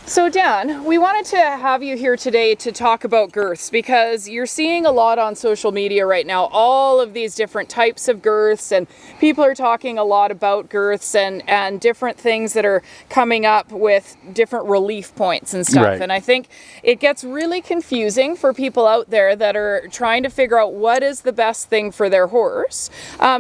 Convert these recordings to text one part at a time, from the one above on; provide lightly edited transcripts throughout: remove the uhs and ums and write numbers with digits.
So Dan, we wanted to have you here today to talk about girths because you're seeing a lot on social media right now, all of these different types of girths, and people are talking a lot about girths and different things that are coming up with different relief points and stuff. Right. And I think it gets really confusing for people out there that are trying to figure out what is the best thing for their horse.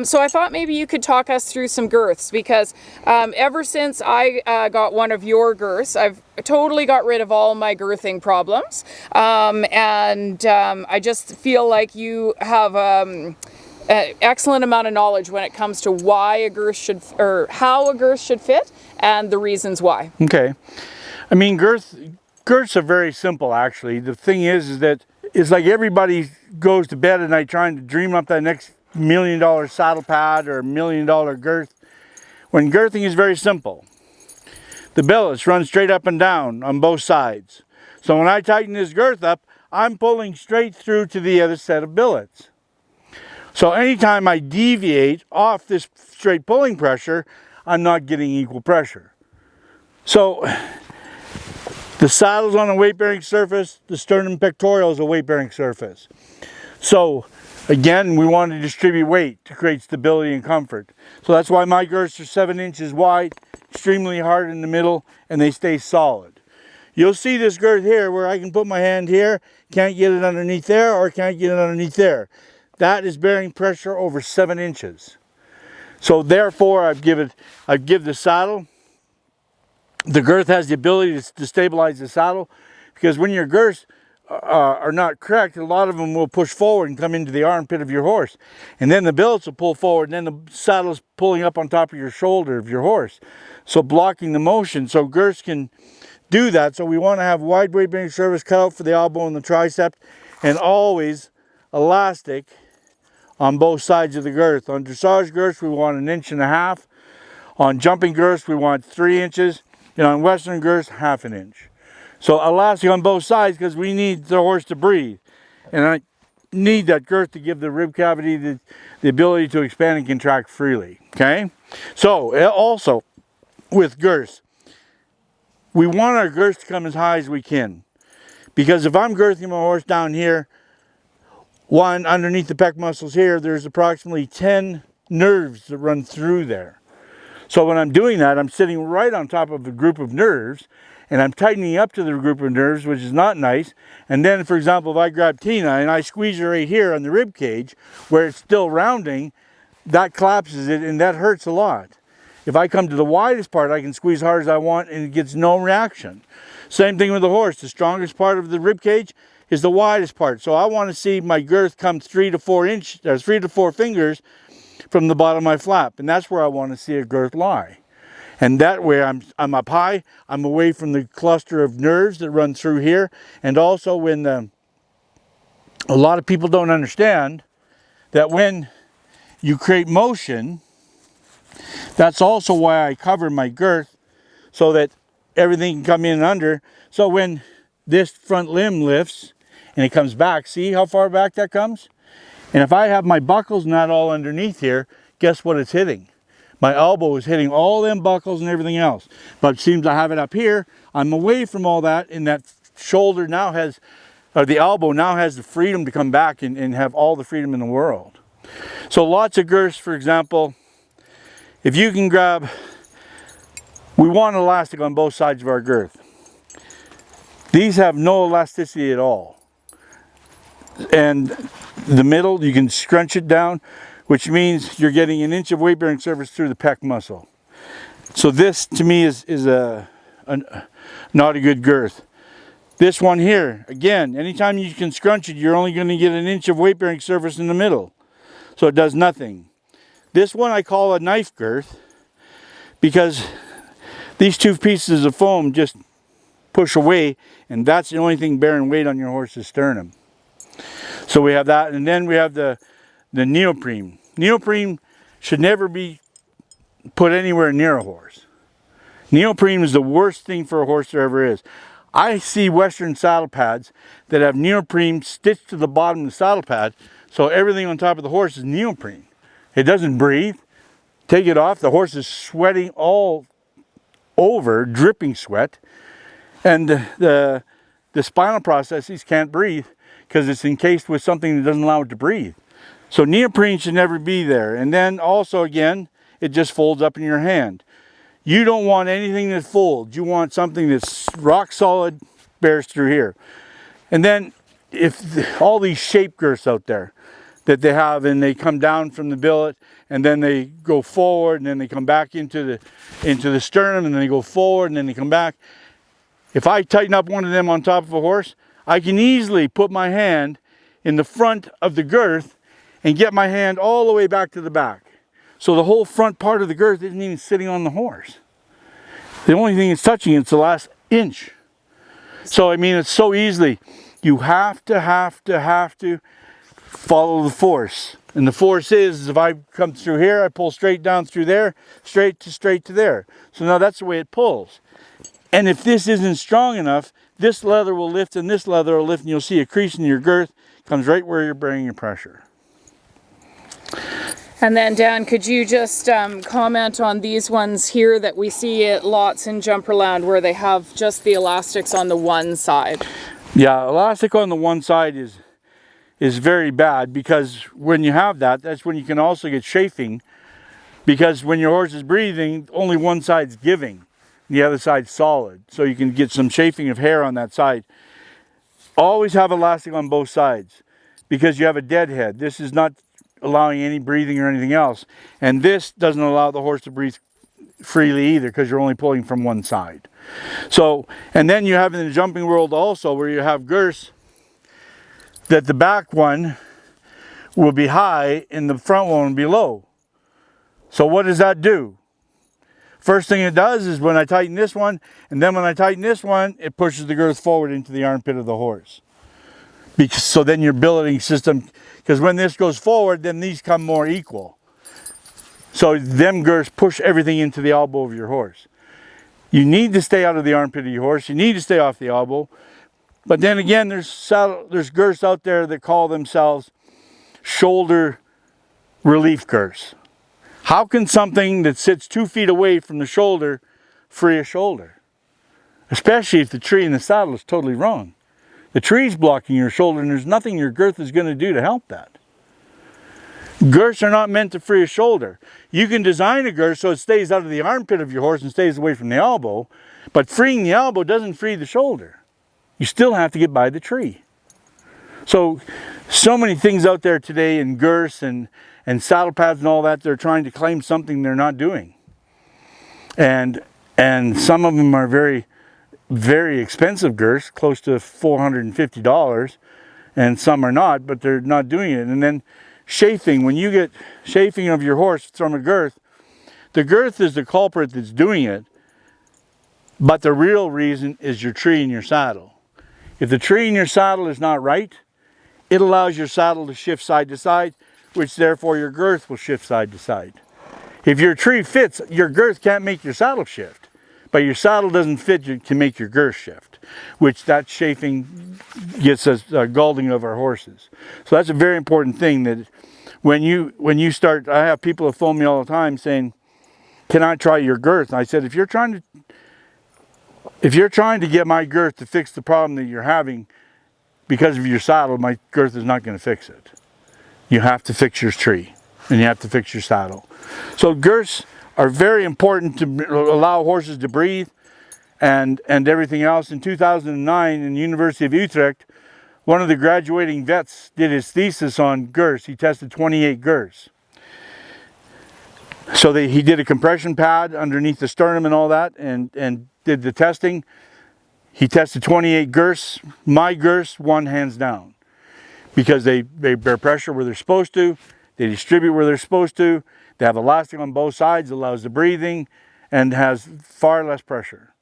So I thought maybe you could talk us through some girths because ever since I got one of your girths, I've totally got rid of all my girthing problems, I just feel like you have an excellent amount of knowledge when it comes to why a girth should, or how a girth should fit, and the reasons why. Okay. I mean, girths are very simple, actually. The thing is that it's like everybody goes to bed at night trying to dream up that next $1 million saddle pad or $1 million girth, when girthing is very simple. The billets run straight up and down on both sides. So when I tighten this girth up, I'm pulling straight through to the other set of billets. So anytime I deviate off this straight pulling pressure, I'm not getting equal pressure. So the saddle's on a weight-bearing surface, the sternum pectoral is a weight-bearing surface. So again, we want to distribute weight to create stability and comfort. So that's why my girths are 7 inches wide, extremely hard in the middle, and they stay solid. You'll see this girth here where I can put my hand here, can't get it underneath there, or can't get it underneath there. That is bearing pressure over 7 inches. So therefore, I've give the saddle, the girth has the ability to stabilize the saddle, because when your girths are not correct, a lot of them will push forward and come into the armpit of your horse, and then the billets will pull forward, and then the saddle is pulling up on top of your shoulder of your horse, so blocking the motion. So girths can do that. So we want to have wide weight bearing surface cut out for the elbow and the tricep, and always elastic on both sides of the girth. On dressage girths we want 1.5 inches. On jumping girths we want 3 inches, and on western girths 1/2 inch. So elastic on both sides because we need the horse to breathe. And I need that girth to give the rib cavity the ability to expand and contract freely. Okay? So also with girths, we want our girths to come as high as we can. Because if I'm girthing my horse down here, one underneath the pec muscles here, there's approximately 10 nerves that run through there. So when I'm doing that, I'm sitting right on top of a group of nerves, and I'm tightening up to the group of nerves, which is not nice. And then, for example, if I grab Tina and I squeeze her right here on the rib cage, where it's still rounding, that collapses it, and that hurts a lot. If I come to the widest part, I can squeeze hard as I want, and it gets no reaction. Same thing with the horse. The strongest part of the rib cage is the widest part. So I want to see my girth come 3 to 4 fingers from the bottom of my flap, and that's where I want to see a girth lie. And that way I'm up high, I'm away from the cluster of nerves that run through here. And also when a lot of people don't understand that when you create motion, that's also why I cover my girth so that everything can come in and under. So when this front limb lifts and it comes back, see how far back that comes? And if I have my buckles not all underneath here, guess what it's hitting? My elbow is hitting all them buckles and everything else. But it seems I have it up here. I'm away from all that, and that shoulder now has, or the elbow now has the freedom to come back and have all the freedom in the world. So lots of girths, for example, if you can grab, we want elastic on both sides of our girth. These have no elasticity at all. And the middle, you can scrunch it down, which means you're getting 1 inch of weight bearing surface through the pec muscle. So this to me is not a good girth. This one here, again, anytime you can scrunch it, you're only going to get 1 inch of weight bearing surface in the middle. So it does nothing. This one I call a knife girth because these two pieces of foam just push away, and that's the only thing bearing weight on your horse's sternum. So we have that, and then we have the neoprene. Neoprene should never be put anywhere near a horse. Neoprene is the worst thing for a horse there ever is. I see Western saddle pads that have neoprene stitched to the bottom of the saddle pad, so everything on top of the horse is neoprene. It doesn't breathe. Take it off, the horse is sweating all over, dripping sweat. And the spinal processes can't breathe because it's encased with something that doesn't allow it to breathe. So neoprene should never be there. And then also again, it just folds up in your hand. You don't want anything that folds. You want something that's rock solid, bears through here. And then if all these shape girths out there that they have, and they come down from the billet and then they go forward and then they come back into the sternum and then they go forward and then they come back. If I tighten up one of them on top of a horse, I can easily put my hand in the front of the girth and get my hand all the way back to the back. So the whole front part of the girth isn't even sitting on the horse. The only thing it's touching is the last inch. So I mean, it's so easily. You have to follow the force. And the force is if I come through here, I pull straight down through there, straight to there. So now that's the way it pulls. And if this isn't strong enough, this leather will lift and this leather will lift, and you'll see a crease in your girth. Comes right where you're bringing your pressure. And then Dan, could you just comment on these ones here that we see at lots in Jumperland where they have just the elastics on the one side? Yeah, elastic on the one side is very bad, because when you have that, that's when you can also get chafing, because when your horse is breathing, only one side's giving, the other side's solid. So you can get some chafing of hair on that side. Always have elastic on both sides, because you have a dead head. This is not allowing any breathing or anything else. And this doesn't allow the horse to breathe freely either, because you're only pulling from one side. So, and then you have in the jumping world also where you have girths that the back one will be high and the front one will be low. So what does that do? First thing it does is when I tighten this one, and then when I tighten this one, it pushes the girth forward into the armpit of the horse. Because, so then your billeting system, because when this goes forward, then these come more equal. So them girths push everything into the elbow of your horse. You need to stay out of the armpit of your horse. You need to stay off the elbow. But then again, there's girths out there that call themselves shoulder relief girths. How can something that sits 2 feet away from the shoulder free a shoulder? Especially if the tree in the saddle is totally wrong. The tree's blocking your shoulder and there's nothing your girth is going to do to help that. Girths are not meant to free a shoulder. You can design a girth so it stays out of the armpit of your horse and stays away from the elbow, but freeing the elbow doesn't free the shoulder. You still have to get by the tree. So many things out there today in girths and saddle pads and all that, they're trying to claim something they're not doing. And some of them are very, very expensive girths, close to $450, and some are not, but they're not doing it. And then chafing, when you get chafing of your horse from a girth, the girth is the culprit that's doing it, but the real reason is your tree in your saddle. If the tree in your saddle is not right, it allows your saddle to shift side to side, which therefore your girth will shift side to side. If your tree fits, your girth can't make your saddle shift, but your saddle doesn't fit, you can make your girth shift, which that chafing gets us gelding of our horses. So that's a very important thing, that when you start, I have people that phone me all the time saying, can I try your girth? And I said, if you're trying to get my girth to fix the problem that you're having because of your saddle, my girth is not going to fix it. You have to fix your tree and you have to fix your saddle. So girths are very important to allow horses to breathe and everything else. In 2009 in the University of Utrecht, one of the graduating vets did his thesis on girths. He tested 28 girths. So he did a compression pad underneath the sternum and all that, and did the testing. He tested 28 girths. My girths won hands down, because they bear pressure where they're supposed to, they distribute where they're supposed to, they have elastic on both sides, allows the breathing, and has far less pressure.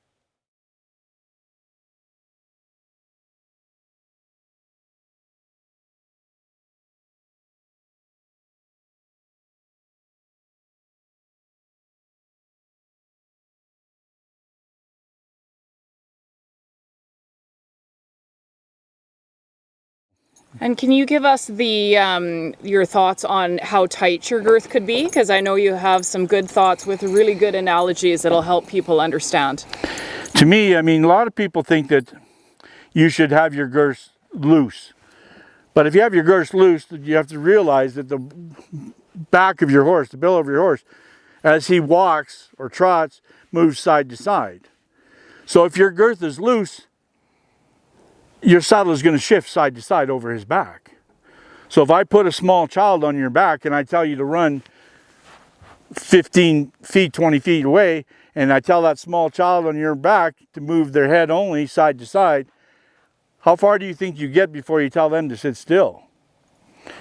And can you give us the your thoughts on how tight your girth could be? Because I know you have some good thoughts with really good analogies that'll help people understand. To me, I mean, a lot of people think that you should have your girths loose. But if you have your girths loose, you have to realize that the back of your horse, the belly of your horse, as he walks or trots, moves side to side. So if your girth is loose, your saddle is going to shift side to side over his back. So if I put a small child on your back and I tell you to run 15 feet, 20 feet away, and I tell that small child on your back to move their head only side to side, how far do you think you get before you tell them to sit still?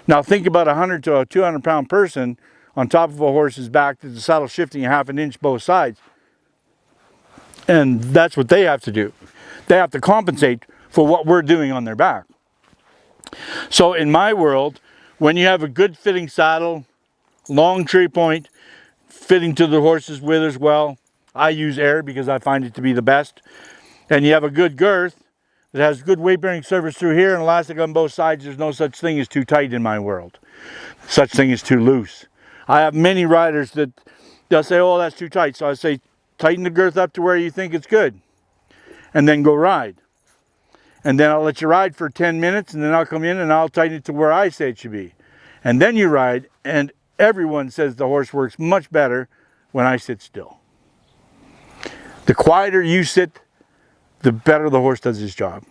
Now think about a 100 to a 200 pound person on top of a horse's back, that the saddle shifting a half an inch both sides. And that's what they have to do. They have to compensate for what we're doing on their back. So in my world, when you have a good fitting saddle, long tree point, fitting to the horse's withers well, I use air because I find it to be the best, and you have a good girth that has good weight bearing surface through here and elastic on both sides, there's no such thing as too tight in my world. Such thing as too loose. I have many riders that they'll say, oh, that's too tight. So I say, tighten the girth up to where you think it's good, and then go ride. And then I'll let you ride for 10 minutes, and then I'll come in and I'll tighten it to where I say it should be. And then you ride, and everyone says the horse works much better when I sit still. The quieter you sit, the better the horse does his job.